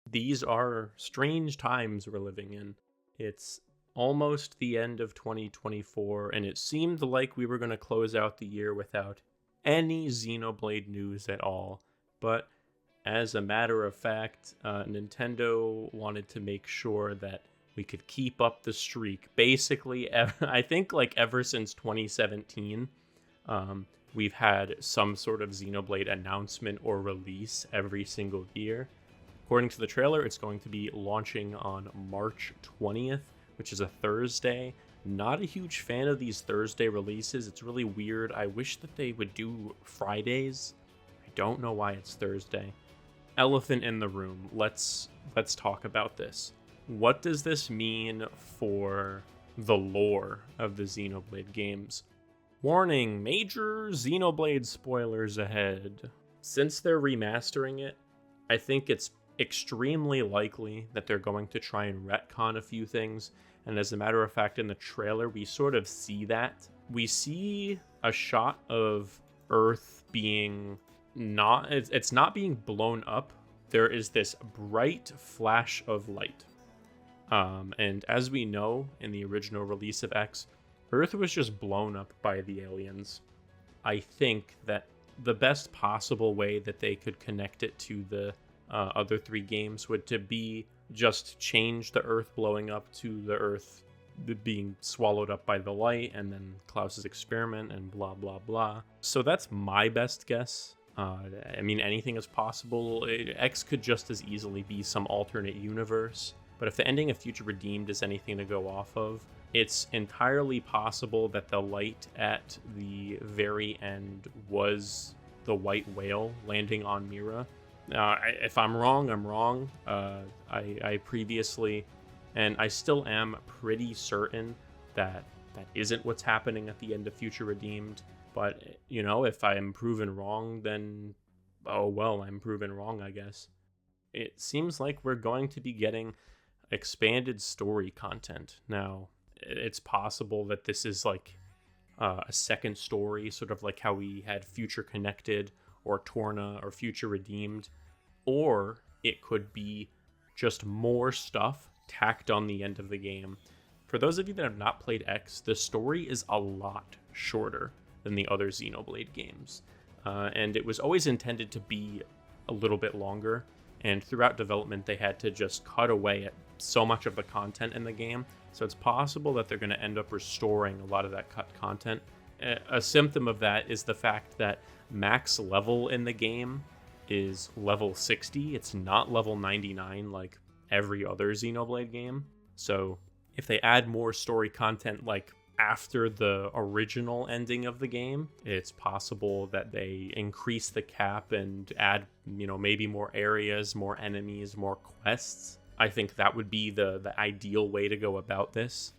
These are strange times we're living in. It's almost the end of 2024, and it seemed like we were going to close out the year without any Xenoblade news at all. But as a matter of fact, Nintendo wanted to make sure that we could keep up the streak. Basically, I think like ever since 2017, we've had some sort of Xenoblade announcement or release every single year. According to the trailer, it's going to be launching on March 20th, which is a Thursday. Not a huge fan of these Thursday releases. It's really weird. I wish that they would do Fridays. I don't know why it's Thursday. Elephant in the room. Let's talk about this. What does this mean for the lore of the Xenoblade games? Warning, major Xenoblade spoilers ahead. Since they're remastering it, I think it's extremely likely that they're going to try and retcon a few things, and as a matter of fact, in the trailer we sort of see that. We see a shot of Earth being it's not being blown up. There is this bright flash of light, and as we know in the original release of X, Earth was just blown up by the aliens. I think that the best possible way that they could connect it to the other three games would to be just change the Earth blowing up to the Earth being swallowed up by the light, and then Klaus's experiment, and blah blah blah. So that's my best guess. I mean, anything is possible. X could just as easily be some alternate universe, but if the ending of Future Redeemed is anything to go off of, it's entirely possible that the light at the very end was the white whale landing on Mira. If I'm wrong, I'm wrong. I previously, and I still am pretty certain that that isn't what's happening at the end of Future Redeemed. But, you know, if I'm proven wrong, then, oh well, I'm proven wrong, I guess. It seems like we're going to be getting expanded story content. Now, it's possible that this is like a second story, sort of like how we had Future Connected, or Torna, or Future Redeemed, or it could be just more stuff tacked on the end of the game. For those of you that have not played X, the story is a lot shorter than the other Xenoblade games, and it was always intended to be a little bit longer, and throughout development they had to just cut away at so much of the content in the game, so it's possible that they're going to end up restoring a lot of that cut content. A symptom of that is the fact that max level in the game is level 60. It's not level 99 like every other Xenoblade game. So if they add more story content like after the original ending of the game, it's possible that they increase the cap and add, you know, maybe more areas, more enemies, more quests. I think that would be the ideal way to go about this.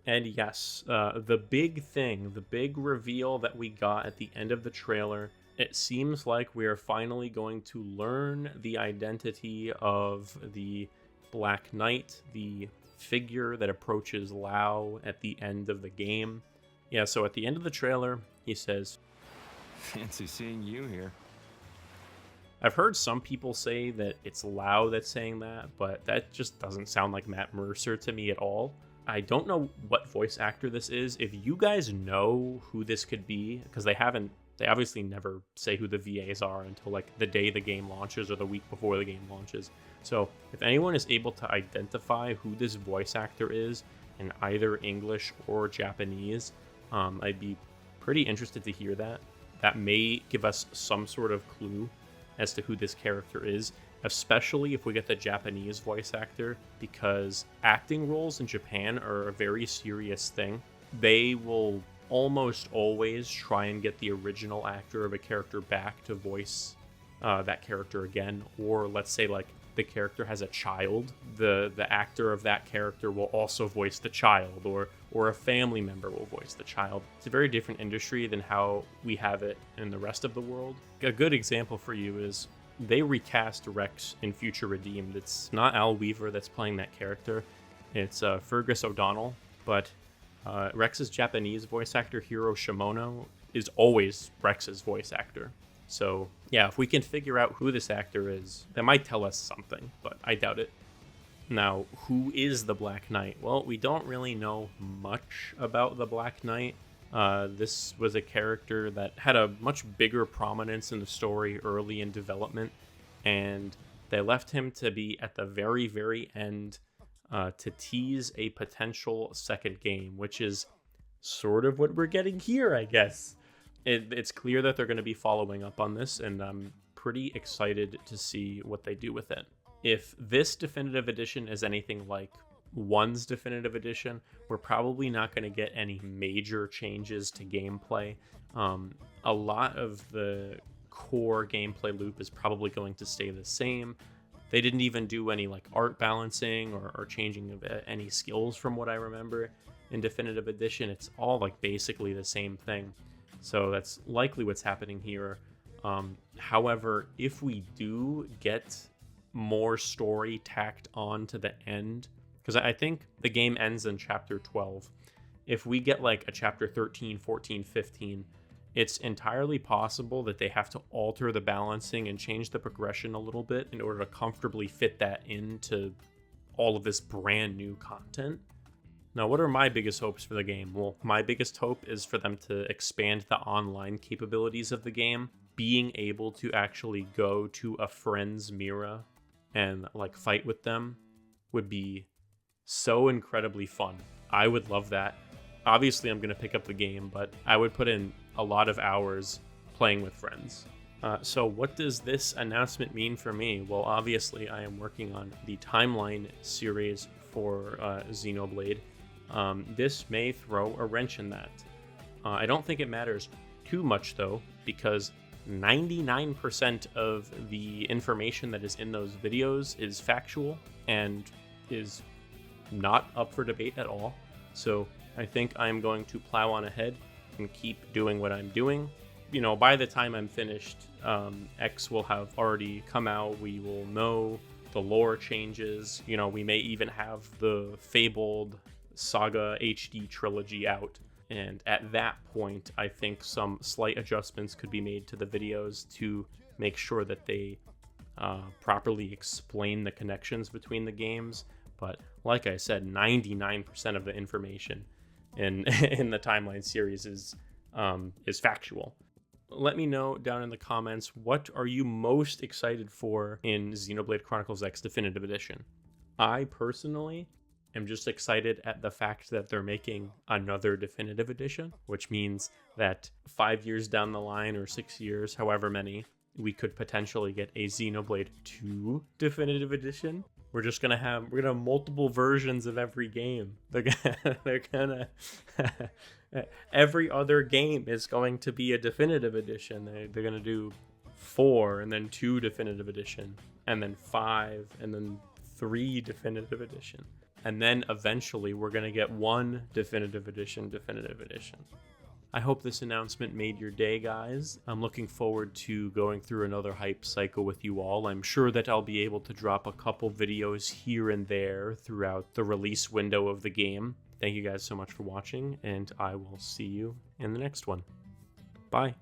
And yes, the big thing, the big reveal that we got at the end of the trailer, it seems like we are finally going to learn the identity of the Black Knight, the figure that approaches Lao at the end of the game. Yeah, so at the end of the trailer, he says, "Fancy seeing you here." I've heard some people say that it's Lao that's saying that, but that just doesn't sound like Matt Mercer to me at all. I don't know what voice actor this is. If you guys know who this could be, because they obviously never say who the VAs are until like the day the game launches or the week before the game launches. So if anyone is able to identify who this voice actor is in either English or Japanese, I'd be pretty interested to hear that. That may give us some sort of clue as to who this character is, especially if we get the Japanese voice actor, because acting roles in Japan are a very serious thing. They will almost always try and get the original actor of a character back to voice that character again, or let's say like the character has a child, the actor of that character will also voice the child, or a family member will voice the child. It's a very different industry than how we have it in the rest of the world. A good example for you is they recast Rex in Future Redeemed. It's not Al Weaver that's playing that character, it's Fergus O'Donnell, but Rex's Japanese voice actor, Hiro Shimono, is always Rex's voice actor. So yeah, if we can figure out who this actor is, that might tell us something, but I doubt it. Now, who is the Black Knight? Well, we don't really know much about the Black Knight. This was a character that had a much bigger prominence in the story early in development, and they left him to be at the very, very end to tease a potential second game, which is sort of what we're getting here, I guess. It's clear that they're going to be following up on this, and I'm pretty excited to see what they do with it. If this definitive edition is anything like 1's definitive edition, we're probably not going to get any major changes to gameplay. A lot of the core gameplay loop is probably going to stay the same. They didn't even do any like art balancing or changing of any skills from what I remember. In definitive edition, it's all like basically the same thing. So that's likely what's happening here. However, if we do get more story tacked on to the end, because I think the game ends in chapter 12. If we get like a chapter 13, 14, 15, it's entirely possible that they have to alter the balancing and change the progression a little bit in order to comfortably fit that into all of this brand new content. Now, what are my biggest hopes for the game? Well, my biggest hope is for them to expand the online capabilities of the game. Being able to actually go to a friend's Mira and like fight with them would be so incredibly fun. I would love that. Obviously, I'm going to pick up the game, but I would put in a lot of hours playing with friends. So what does this announcement mean for me? Well, obviously, I am working on the timeline series for Xenoblade. This may throw a wrench in that. I don't think it matters too much, though, because 99% of the information that is in those videos is factual and is not up for debate at all. So I think I'm going to plow on ahead and keep doing what I'm doing. You know, by the time I'm finished, X will have already come out. We will know the lore changes. You know, we may even have the fabled Saga HD trilogy out. And at that point, I think some slight adjustments could be made to the videos to make sure that they properly explain the connections between the games. But like I said, 99% of the information in the timeline series is factual. Let me know down in the comments, what are you most excited for in Xenoblade Chronicles X Definitive Edition? I personally am just excited at the fact that they're making another definitive edition, which means that 5 years down the line or 6 years, however many, we could potentially get a Xenoblade 2 definitive edition. We're gonna have multiple versions of every game. They're gonna every other game is going to be a definitive edition. They're gonna do 4 and then 2 definitive edition, and then 5 and then 3 definitive edition. And then eventually we're going to get 1 definitive edition. I hope this announcement made your day, guys. I'm looking forward to going through another hype cycle with you all. I'm sure that I'll be able to drop a couple videos here and there throughout the release window of the game. Thank you guys so much for watching, and I will see you in the next one. Bye.